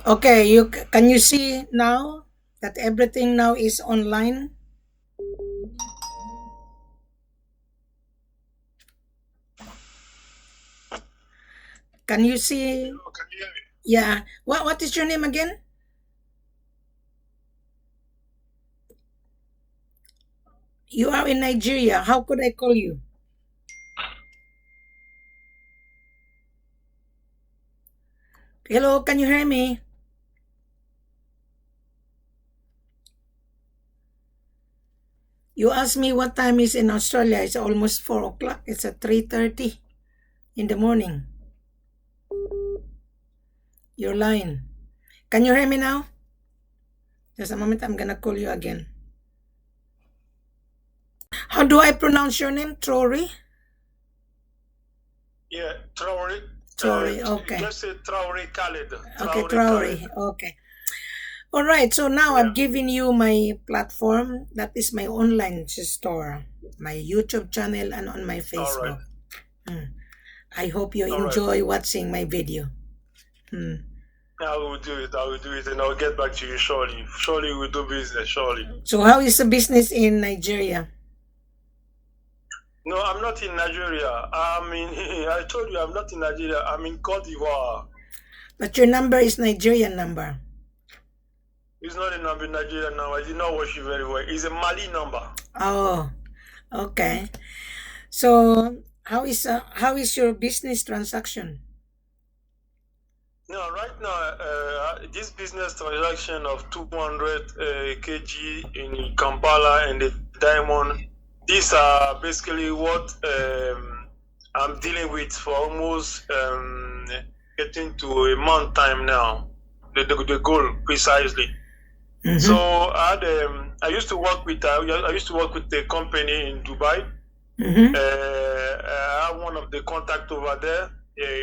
Okay, can you see now that everything now is online? Can you see? Hello, can you hear me? Yeah. What is your name again? You are in Nigeria. How could I call you? Hello, can you hear me? You asked me what time is in Australia. It's almost 4 o'clock. It's at 3:30 in the morning. You're lying. Can you hear me now? Just a moment, I'm gonna call you again. How do I pronounce your name? Trory? Yeah, Traore. Trory, okay. Just say Traore Khaled. Okay, Traore Trory, Khaled. okay. All right, so now Yeah. I'm giving you my platform. That is my online store, my YouTube channel, and on my All Facebook. right. I hope you All right. enjoy watching my video. I will do it. I will do it, and I'll get back to you shortly. Surely we'll do business. Surely. So how is the business in Nigeria? No, I'm not in Nigeria. I told you I'm not in Nigeria. I'm in Cote d'Ivoire. But your number is Nigerian number. It's not a number in Nigeria now. I did not watch you very well. It's a Mali number. Oh, okay. So how is your business transaction? No, right now, this business transaction of 200 kg in Kampala and the diamond, these are basically what I'm dealing with for almost getting to a month time now. The goal precisely. So I used to work with the company in Dubai. I have one of the contact over there.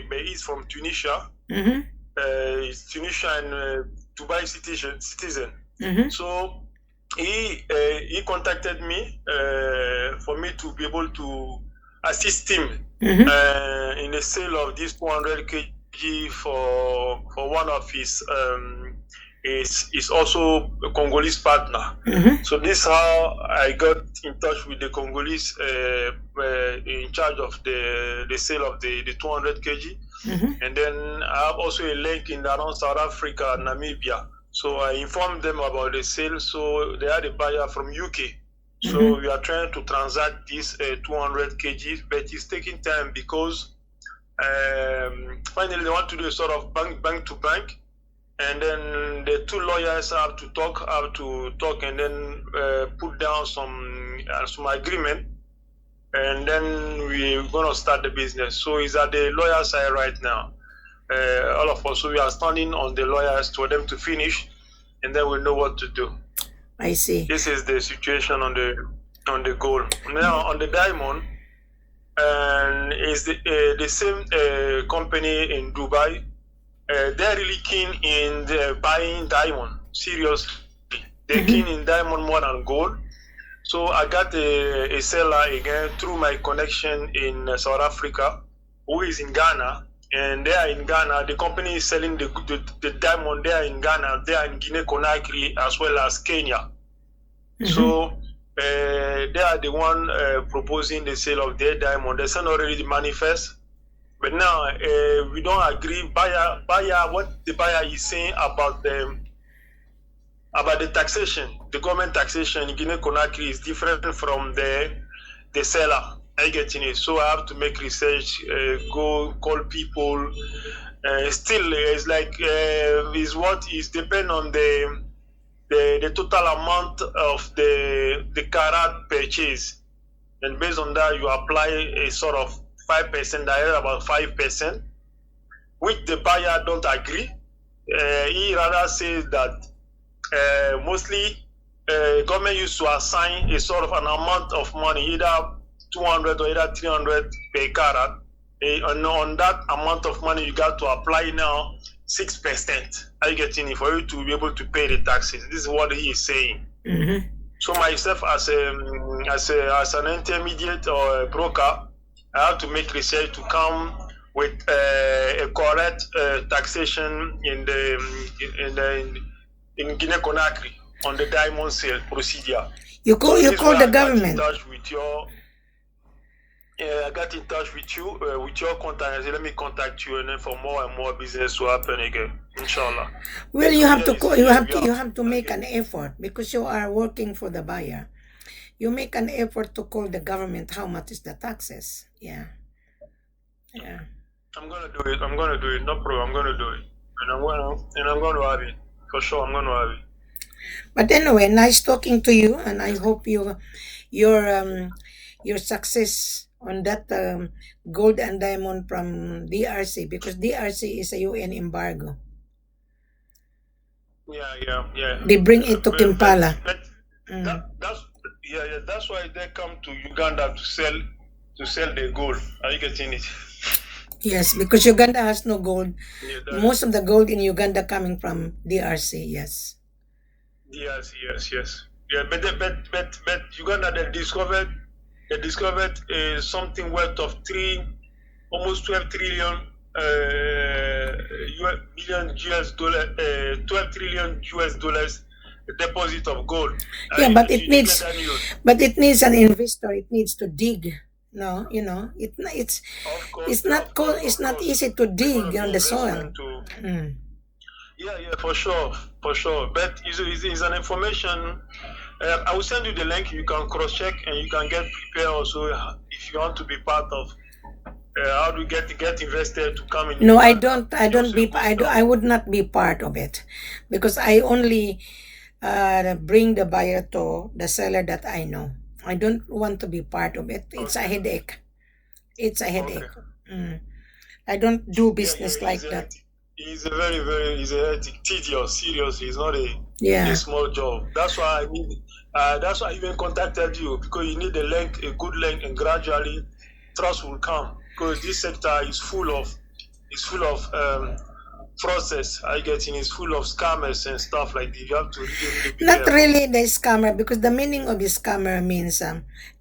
But he's from Tunisia. He's Tunisian Dubai citizen. So he contacted me for me to be able to assist him in the sale of this 200 kg for one of his is also a Congolese partner. So this is how I got in touch with the Congolese in charge of the sale of the 200 kg. And then I have also a link in around South Africa, Namibia. So I informed them about the sale. So they had a buyer from UK. So we are trying to transact this 200 kg, but it's taking time because finally they want to do a sort of bank to bank. And then the two lawyers have to talk, and then put down some agreement, and then we're gonna start the business. So it's at the lawyer side right now. All of us, so we are standing on the lawyers for them to finish, and then we'll know what to do. I see. This is the situation on the gold. Now on the diamond, and it's the same company in Dubai. They're really keen in buying diamond. Seriously, they're keen in diamond more than gold. So I got a seller again through my connection in South Africa, who is in Ghana, and they are in Ghana. The company is selling the diamond. They are in Ghana. They are in Guinea, Conakry, as well as Kenya. So they are the one proposing the sale of their diamond. They sent already the manifest. But now we don't agree. Buyer, what the buyer is saying about the taxation, the government taxation in Guinea Conakry is different from the seller. I get in it, so I have to make research, go call people. Still, it's like is what is depend on the total amount of the carat purchase, and based on that you apply a sort of 5%, I heard about 5%, which the buyer don't agree. He rather says that mostly government used to assign a sort of an amount of money, either 200 or either 300 per carat. And on that amount of money, you got to apply now 6%. Are you getting it? For you to be able to pay the taxes. This is what he is saying. So myself, as an intermediate or a broker, I have to make research to come with a correct taxation in Guinea Conakry on the diamond sale procedure. You call the government. I got in touch with you with your contact. I said, let me contact you, and then for more and more business to happen again, inshallah. Well, you have to make an effort because you are working for the buyer. You make an effort to call the government how much is the taxes. Yeah. I'm gonna do it. No problem. I'm gonna do it, and I'm gonna have it for sure. I'm gonna have it. But anyway, nice talking to you, and I hope your success on that gold and diamond from DRC, because DRC is a UN embargo. Yeah. They bring it to Kampala. That's why they come to Uganda to sell the gold. Are you getting it? Yes, because Uganda has no gold. Yeah, most of the gold in Uganda coming from DRC. Yes. Yes. Yeah, but Uganda they discovered something worth of almost 12 trillion million US dollar, 12 trillion US dollars deposit of gold. Yeah, but it needs an investor. It needs to dig. No, it's not easy to dig on the soil. Yeah, for sure. But it's an information. I will send you the link. You can cross-check and you can get prepared also if you want to be part of. How do you get invested to come in? No, I would not be part of it because I only bring the buyer to the seller that I know. I don't want to be part of it. It's a headache. Okay. I don't do business like that. It's a very tedious. Seriously, it's not a small job. That's why that's why I even contacted you, because you need a good link, and gradually trust will come. Because this sector is full of process. It's full of scammers and stuff like that. You have to really be not really the scammer, because the meaning of the scammer means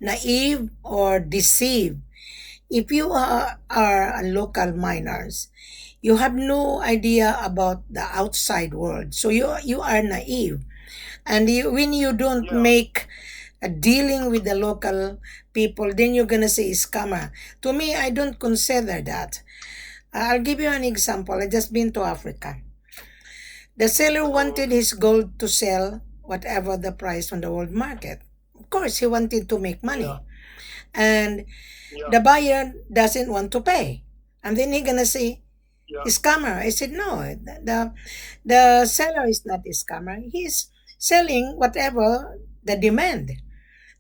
naive or deceive. If you are a local miners, you have no idea about the outside world, so you are naive, and when you don't make a dealing with the local people, then you're gonna say scammer. To me, I don't consider that. I'll give you an example. I just been to Africa. The seller wanted his gold to sell whatever the price on the world market. Of course, he wanted to make money, and the buyer doesn't want to pay, and then he's gonna say scammer. I said no. The seller is not a scammer. He's selling whatever the demand.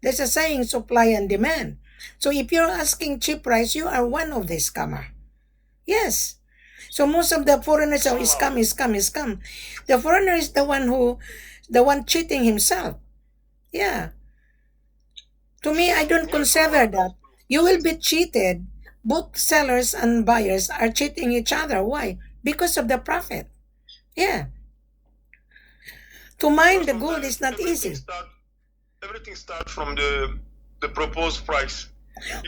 There's a saying, supply and demand. So if you're asking cheap price, you are one of the scammer. Yes. So most of the foreigners are scam. The foreigner is the one cheating himself. Yeah. To me, I don't consider that. You will be cheated. Both sellers and buyers are cheating each other. Why? Because of the profit. Yeah. To mine the gold is not easy. Everything starts from the proposed price.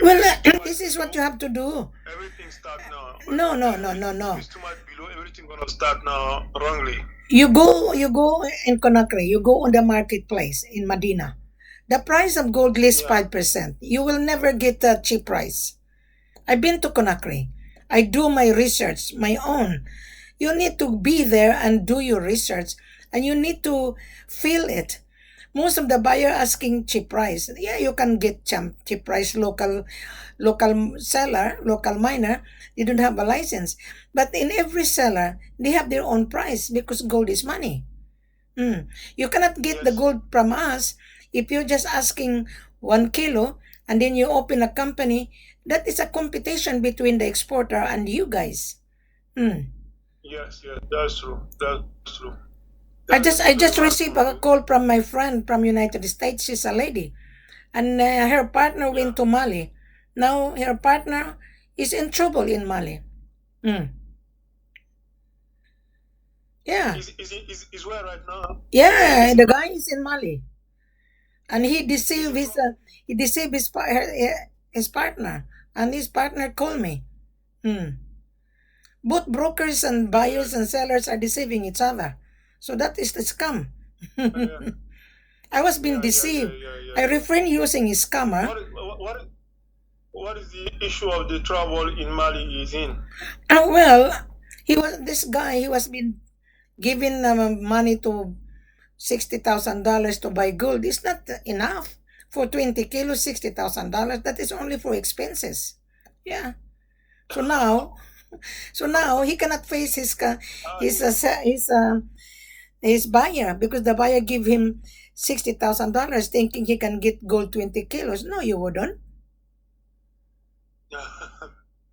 Well, this is what you have to do. Everything starts now. No. If it's too much below, everything gonna start now wrongly. You go in Conakry. You go on the marketplace in Medina. The price of gold lists 5%. You will never get a cheap price. I've been to Conakry. I do my research, my own. You need to be there and do your research, and you need to feel it. Most of the buyer asking cheap price. Yeah, you can get cheap price, local seller, local miner. They don't have a license. But in every seller, they have their own price because gold is money. You cannot get the gold from us if you're just asking 1 kilo and then you open a company. That is a competition between the exporter and you guys. Yes, that's true. I just received a call from my friend from United States. She's a lady, and her partner went to Mali. Now her partner is in trouble in Mali. Yeah. Is where right now? Yeah, the guy is in Mali, and he deceived his partner, and his partner called me. Both brokers and buyers and sellers are deceiving each other. So that is the scam. Yeah, I was being yeah, yeah, yeah, deceived. yeah, yeah, I yeah. refrain using a scammer. What is the issue of the trouble in Mali is in? Well, he was this guy. He was been giving money to $60,000 to buy gold. It's not enough for 20 kilos. $60,000. That is only for expenses. Yeah. So now, he cannot face his uh, se- his buyer because the buyer give him $60,000 thinking he can get gold 20 kilos. No, you wouldn't.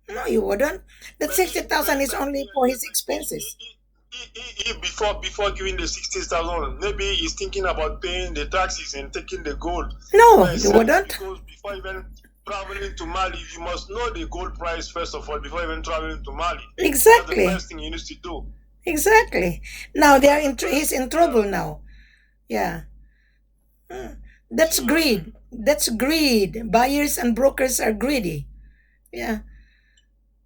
No, you wouldn't. That 60,000 is only for his expenses. Before giving the 60,000, maybe he's thinking about paying the taxes and taking the gold. No, you wouldn't. Because before even traveling to Mali, you must know the gold price first of all before even traveling to Mali. Exactly. That's the first thing you need to do. Exactly. Now he's in trouble now. Yeah. That's greed. That's greed. Buyers and brokers are greedy. Yeah.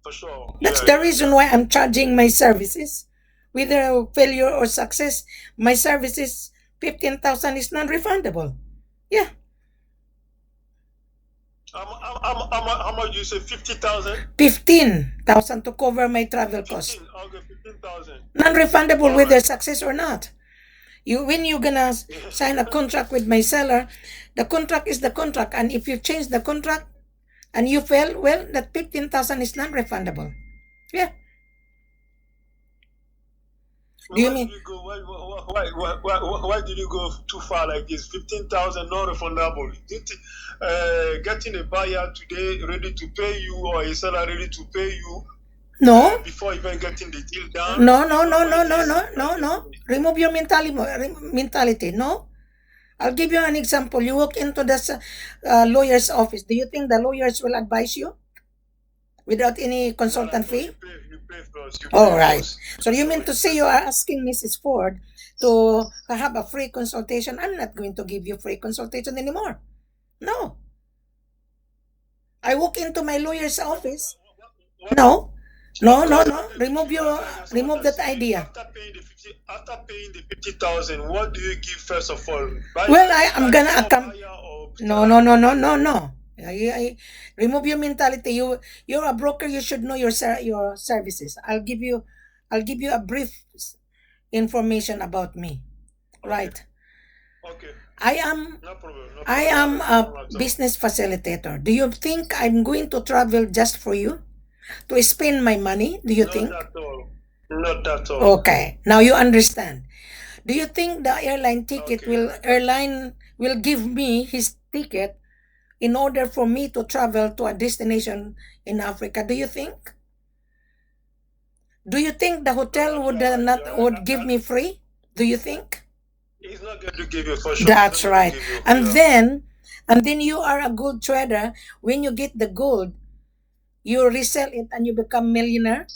For sure. That's the reason why I'm charging my services. Whether failure or success, my services 15,000 is non-refundable. Yeah. How much you say? 50,000? 15,000 to cover my travel costs. 15. Okay, 15,000. Non-refundable whether success or not. When you're gonna sign a contract with my seller, the contract is the contract, and if you change the contract and you fail, well, that 15,000 is non-refundable. Yeah. Do you mean? Why did you go too far like this? 15,000 non-refundable. Getting a buyer today ready to pay you or a seller ready to pay you. No. Before even getting the deal done. No. Remove your mentality. No. I'll give you an example. You walk into the lawyer's office. Do you think the lawyers will advise you without any consultant fee? You pay first. All right. So you mean to say you are asking Mrs. Ford to have a free consultation? I'm not going to give you free consultation anymore. No. I walk into my lawyer's office. No. Remove that idea. After paying the 50,000, what do you give first of all? Well, I'm gonna come. No. Remove your mentality. You're a broker. You should know your services. I'll give you a brief information about me. Right. Okay. I am No problem. I am a business facilitator. Do you think I'm going to travel just for you? To spend my money? Do you think? Not at all. Okay. Now you understand. Do you think the airline will give me his ticket in order for me to travel to a destination in Africa? Do you think? Do you think the hotel would give me free? Do you think? He's not going to give you for sure. That's right. And then you are a gold trader. When you get the gold, you resell it and you become millionaire.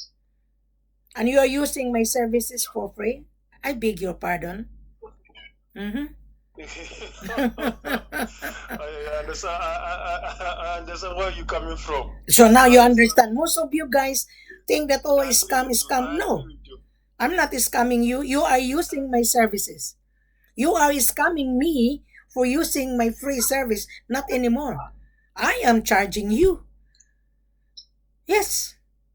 And you are using my services for free. I beg your pardon. I understand where you're coming from. So now you understand. Most of you guys think that, oh, it's scam. No, I'm not scamming you. You are using my services. You are scamming me for using my free service. Not anymore. I am charging you. Yes.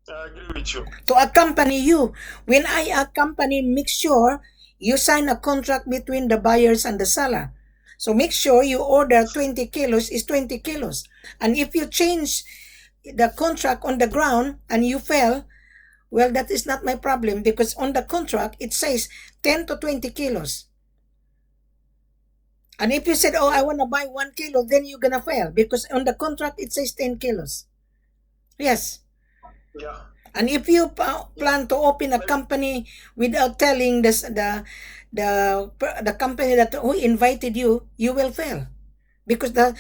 I agree with you. To accompany you. When I accompany, make sure you sign a contract between the buyers and the seller. So make sure you order 20 kilos is 20 kilos. And if you change the contract on the ground and you fail, well, that is not my problem because on the contract, it says 10 to 20 kilos. And if you said, oh, I want to buy 1 kilo, then you're going to fail because on the contract, it says 10 kilos. Yes. Yeah. And if you plan to open a company without telling the company that who invited you, you will fail because the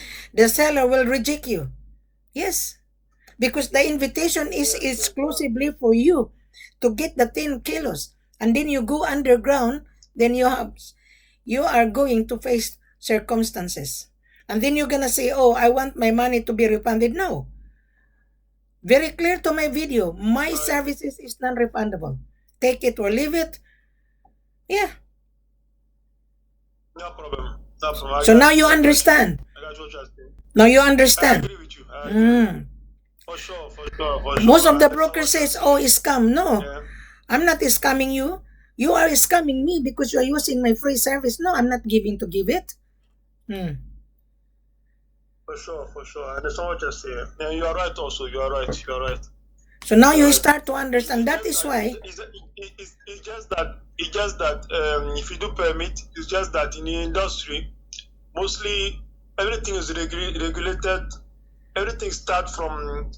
seller will reject you. Yes, because the invitation is exclusively for you to get the 10 kilos, and then you go underground. Then you are going to face circumstances, and then you're gonna say, "Oh, I want my money to be refunded." No. Very clear to my video. My Right. services is non-refundable. Take it or leave it. Yeah. No problem. No problem. So now you I got you. understand. I got what you're saying. Now you I understand. agree with you. I agree. Mm. For sure, for sure, for Most sure. of I the understand brokers what you're says, "Oh, saying. it's scam." No, Yeah. I'm not scamming you. You are scamming me because you are using my free service. No, I'm not giving to give it. Hmm. For sure, for sure. I understand what you're saying. And you are right also. You are right. You are right. So now You are you right. start to understand. That is why. It's just that if you do permit, it's just that in the industry, mostly everything is regulated. Everything starts from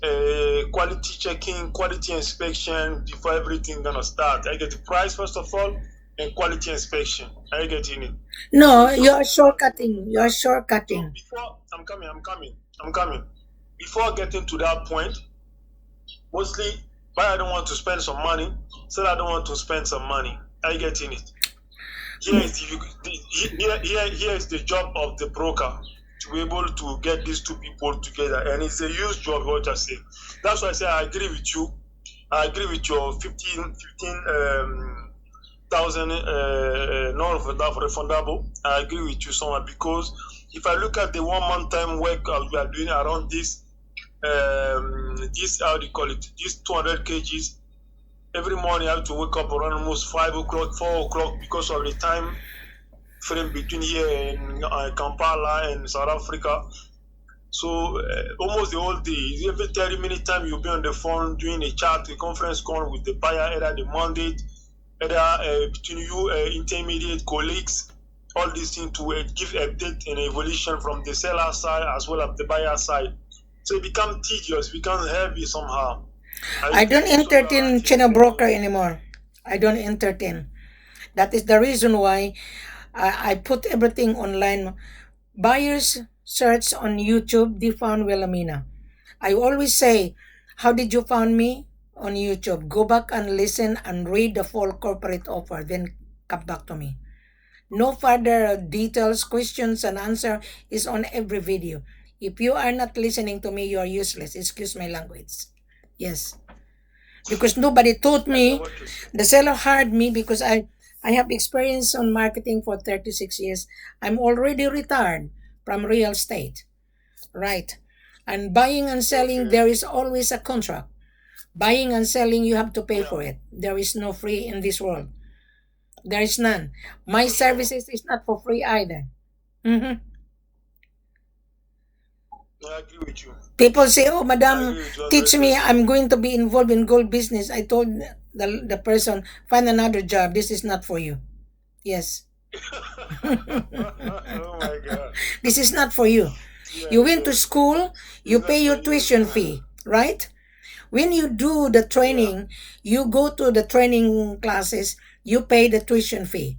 quality checking, quality inspection before everything gonna start. I get the price first of all, and quality inspection. I get in it. No, So you before are shortcutting. You are so shortcutting. before I'm coming. Before getting to that point, mostly buyer don't want to spend some money, seller don't want to spend some money. I get in it. Here is the job of the broker to be able to get these two people together, and it's a huge job. What I say. That's why I say I agree with you. I agree with your 15,000 non-refundable. I agree with you somewhat because if I look at the 1 month time work we are doing around this how do you call it? These 200 kgs. Every morning I have to wake up around almost 5 o'clock, 4 o'clock because of the time frame between here and Kampala and South Africa. So almost the whole day, every 30-minute time you'll be on the phone doing a chat, a conference call with the buyer, either the mandate, either between you intermediate colleagues, all these things to give update and evolution from the seller side as well as the buyer side. So it becomes tedious, becomes heavy somehow. I don't So you are entertain right in channel saying, broker anymore. I don't entertain. That is the reason why I put everything online. Buyers search on YouTube, they found Wilhelmina. I always say, how did you find me? On YouTube. Go back and listen and read the full corporate offer, then come back to me. No further details, questions, and answer is on every video. If you are not listening to me, you are useless. Excuse my language. Yes. Because nobody taught I know me. what you say. The seller hired me because I have experience on marketing for 36 years. I'm already retired from real estate. Right. And buying and selling, Okay. there is always a contract. Buying and selling, you have to pay Yeah, for it. There is no free in this world. There is none. My for sure. services is not for free either. Mhm. I agree with you. People say, "Oh, I madam, agree with you teach me. 100%. I'm going to be involved in gold business." I told the person, "Find another job. This is not for you." Yes. Oh my God. This is not for you. Yeah, You went to yeah. school, you It's not pay for your you. tuition fee, right? When you do the Yeah, training, you go to the training classes, you pay the tuition fee.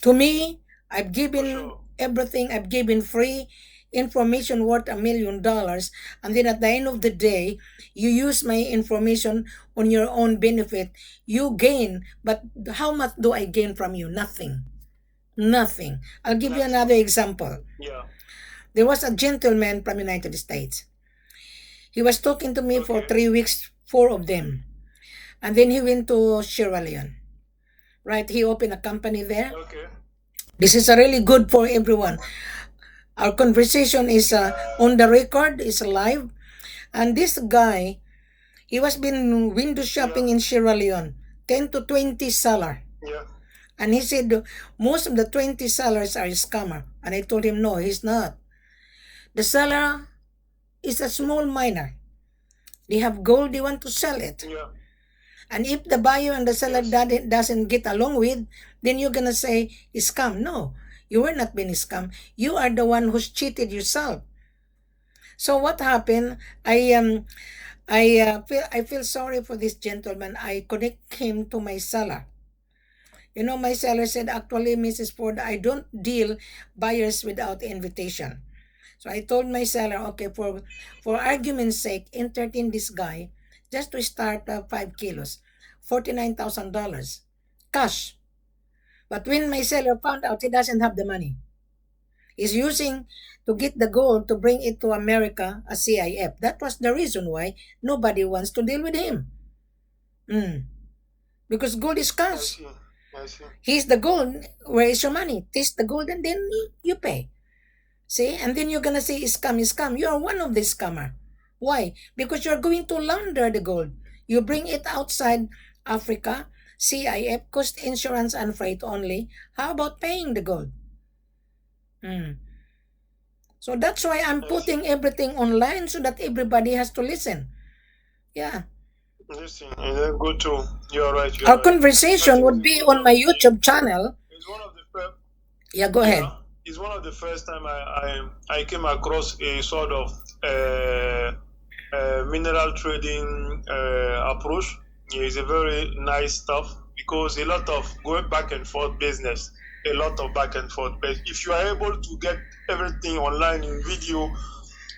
To me, I've for given sure. everything, I've given free information worth $1 million. And then at the end of the day, you use my information on your own benefit. You gain, but how much do I gain from you? Nothing. Nothing. I'll give you Nothing. another example. Yeah. There was a gentleman from United States. He was talking to me for Okay. 3 weeks, four of them. And then he went to Sierra Leone. Right? He opened a company there. Okay. This is really good for everyone. Our conversation is on the record, is live. And this guy, he was been window Yeah. shopping in Sierra Leone, 10 to 20 seller. Yeah. And he said most of the 20 sellers are scammer. And I told him, no, he's not. The seller is a small miner. They have gold, they want to sell it. Yeah. And if the buyer and the seller Yes. doesn't get along with, then you're gonna say scam. No, you were not being scam. You are the one who's cheated yourself. So what happened? I feel sorry for this gentleman. I connect him to my seller. You know, my seller said, actually, Mrs. Ford, I don't deal buyers without invitation. So I told my seller, okay, for argument's sake, entertain this guy just to start 5 kilos, $49,000 cash. But when my seller found out he doesn't have the money, He's using to get the gold to bring it to America as CIF. That was the reason why nobody wants to deal with him. Because gold is I cash. see. I see. He's the gold. Where is your money? Taste the gold and then you pay. See? And then you're gonna say scam, scam. You're one of the scammer. Why? Because you're going to launder the gold. You bring it outside Africa, CIF, cost insurance and freight only. How about paying the gold? So that's why I'm putting everything online so that everybody has to listen. Yeah. Listen, and then go to. You're right. Our conversation would be on my YouTube channel. It's one of the first. Yeah, go ahead. It's one of the first time I came across a sort of mineral trading approach. It's a very nice stuff because a lot of going back and forth business, a lot of back and forth. But if you are able to get everything online in video,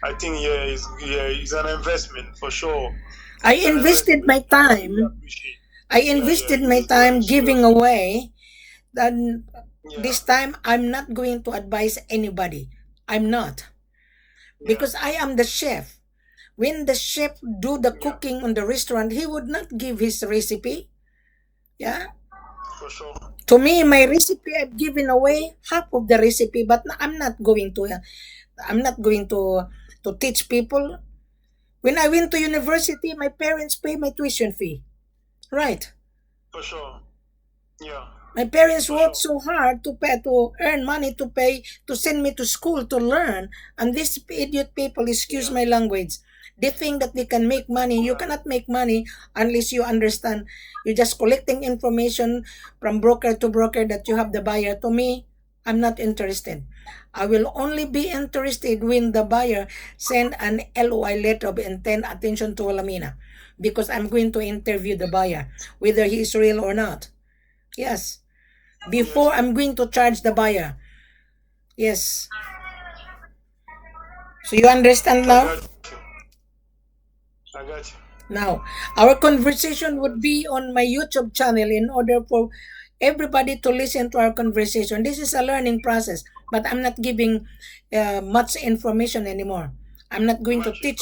I think it's an investment for sure. I invested my time. I invested my time giving away. Then this time I'm not going to advise anybody. I'm not. Because I am the chef. When the chef do the cooking on the restaurant, he would not give his recipe. Yeah. For sure. To me, my recipe, I've given away half of the recipe, but I'm not going to teach people. When I went to university, my parents pay my tuition fee. Right. For sure. Yeah. My parents worked so hard to earn money to send me to school to learn. And these idiot people, excuse my language, they think that they can make money. You cannot make money unless you understand. You're just collecting information from broker to broker that you have the buyer. To me, I'm not interested. I will only be interested when the buyer send an L.O.I letter of intent, attention to Wilhelmina, because I'm going to interview the buyer, whether he is real or not. Yes. Before I'm going to charge the buyer. Yes. So you understand now? I got you. Now, our conversation would be on my YouTube channel in order for everybody to listen to our conversation. This is a learning process, but I'm not giving much information anymore. I'm not going to teach.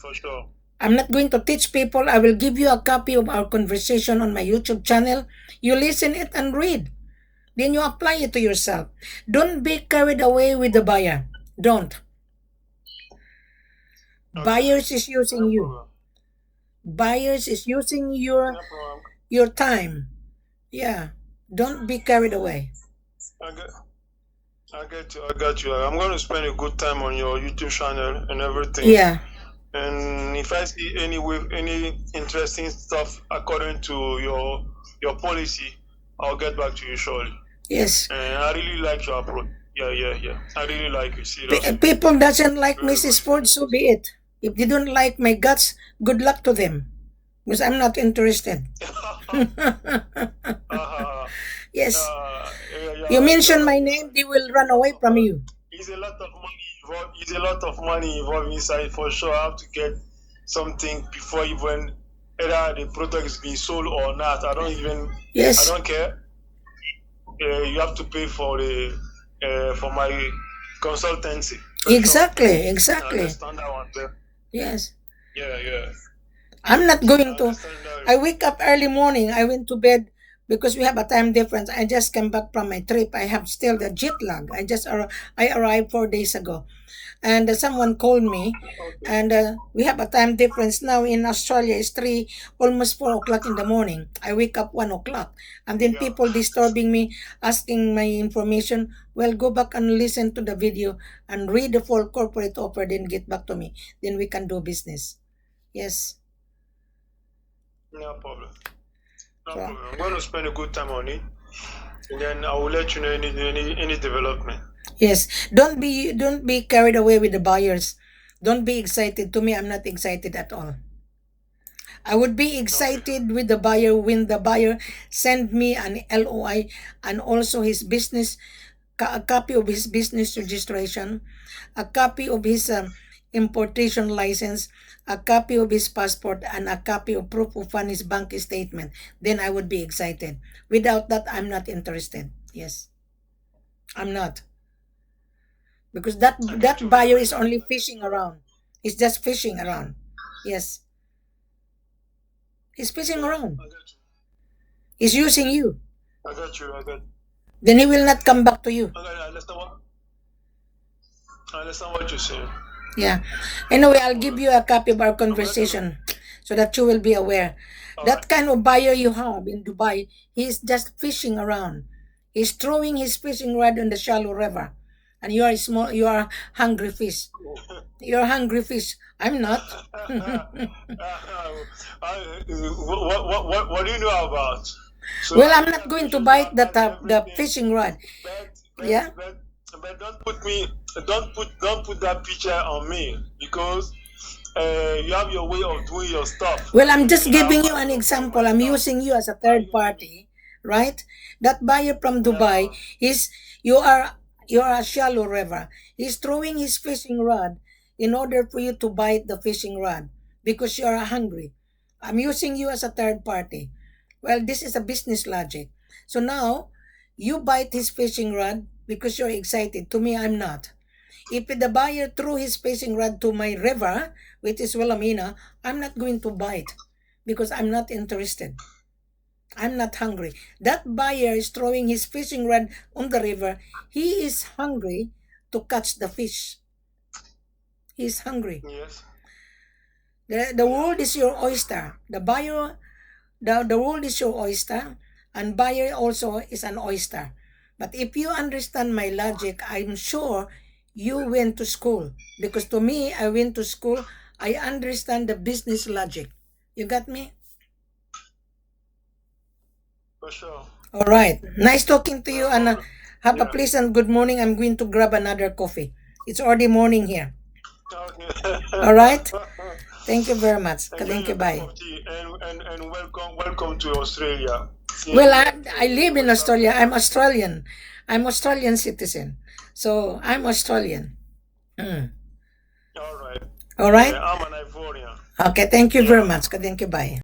For sure. I'm not going to teach people. I will give you a copy of our conversation on my YouTube channel. You listen it and read. Then you apply it to yourself. Don't be carried away with the buyer. Don't. Okay. Buyers is using you. Buyers is using your time. Yeah. Don't be carried away. I got you. I'm going to spend a good time on your YouTube channel and everything. Yeah. And if I see any interesting stuff according to your policy, I'll get back to you shortly. Yes. And I really like your approach. Yeah. I really like it. Seriously. People doesn't like Mrs. Ford, so be it. If they don't like my guts, good luck to them. Because I'm not interested. Yes. You mention my name, they will run away from you. There's a lot of money involved. There's a lot of money involved inside for sure. I have to get something before even either the product is being sold or not. I don't even. Yes. I don't care. You have to pay for for my consultancy. Exactly. I understand that one there. Yes. Yeah. I'm not going to. I wake up early morning. I went to bed because we have a time difference. I just came back from my trip. I have still the jet lag. I arrived 4 days ago, and someone called me, and we have a time difference now in Australia. It's almost 4 o'clock in the morning. I wake up 1 o'clock, and then people disturbing me, asking my information. Well, go back and listen to the video and read the full corporate offer. Then get back to me. Then we can do business. Yes. No problem. I'm going to spend a good time on it, and then I will let you know any development. Yes. Don't be carried away with the buyers. Don't be excited. To me, I'm not excited at all. I would be excited with the buyer when the buyer send me an L.O.I and also his business, a copy of his business registration, a copy of his importation license, a copy of his passport, and a copy of proof of fund, his bank statement. Then I would be excited. Without that, I'm not interested. Yes. I'm not. because I that get you very buyer well. is only fishing around. He's just fishing around. Yes, he's fishing Yeah, around. I get you. He's using you. I got you. Then he will not come back to you. I understand what you're saying. Yeah. Anyway, I'll give Alright. you a copy of our I'm gonna do that. conversation so that you will be aware. Alright. That kind of buyer you have in Dubai, he's just fishing around. He's throwing his fishing rod in the shallow river. And you are small, you are hungry fish. You're hungry fish. I'm not. What do you know about? So Well, I I'm know not that going to fishing bite rod and the everything, fishing rod. but Yeah. don't put that picture on me because you have your way of doing your stuff. Well, I'm just Me, I have giving my you an way of doing example. my I'm stuff. using you as a Are third you getting me? party, right? That buyer from Dubai Yeah. is you are a shallow river. He's throwing his fishing rod in order for you to bite the fishing rod because you are hungry. I'm using you as a third party. Well, this is a business logic. So now you bite his fishing rod because you're excited. To me, I'm not. If the buyer threw his fishing rod to my river, which is Wilhelmina, I'm not going to bite because I'm not interested. I'm not hungry. That buyer is throwing his fishing rod on the river. He is hungry to catch the fish. He's hungry. Yes. The world is your oyster. The world is your oyster, and buyer also is an oyster. But if you understand my logic, I'm sure you went to school. Because to me, I went to school. I understand the business logic. You got me? For sure. All right. Nice talking to you, No and problem. have a Yeah. pleasant good morning. I'm going to grab another coffee. It's already morning here. Okay. All right. Thank you very much. Enjoy Thank you. your cup Bye. of tea and welcome to Australia. Well, Yeah, I live in West Australia. I'm Africa. Australian. I'm Australian citizen. So I'm Australian. Mm. All right. All right. Yeah, I'm an Ivorian. Okay. Thank you very Yeah. much. Thank you. Bye.